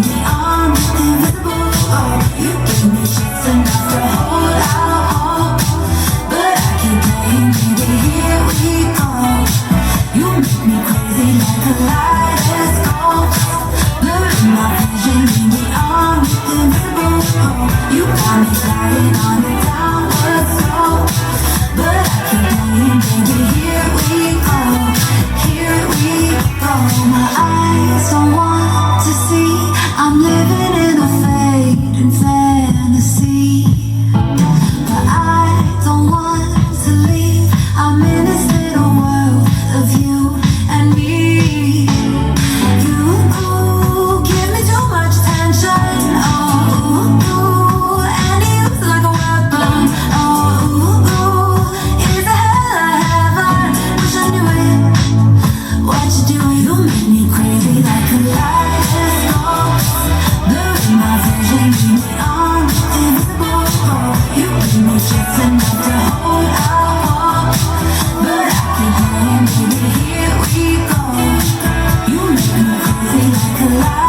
beyond invisible. Oh, you give me just enough to hold out hope, but I keep playing, baby, here we go. You make me crazy like a kaleidoscope, blurring my vision, leave me beyond invisible. Oh, you got me sliding on the downward slope, but I keep playing, baby, here we go. Here we go. My eyes don't want to see I'm living in a fading fantasy, but I don't want to leave. I'm in this little world of you and me. You give me too much attention. Oh, and you use like a weapon. Oh, is it hell or heaven? Wish I knew it. What you doing? You make me crazy like a kaleidoscope, blurring my vision, leave me on invisible. Oh, you give me just enough to hold out hope, but I keep playing, baby, here we go. You make me crazy like a kaleidoscope.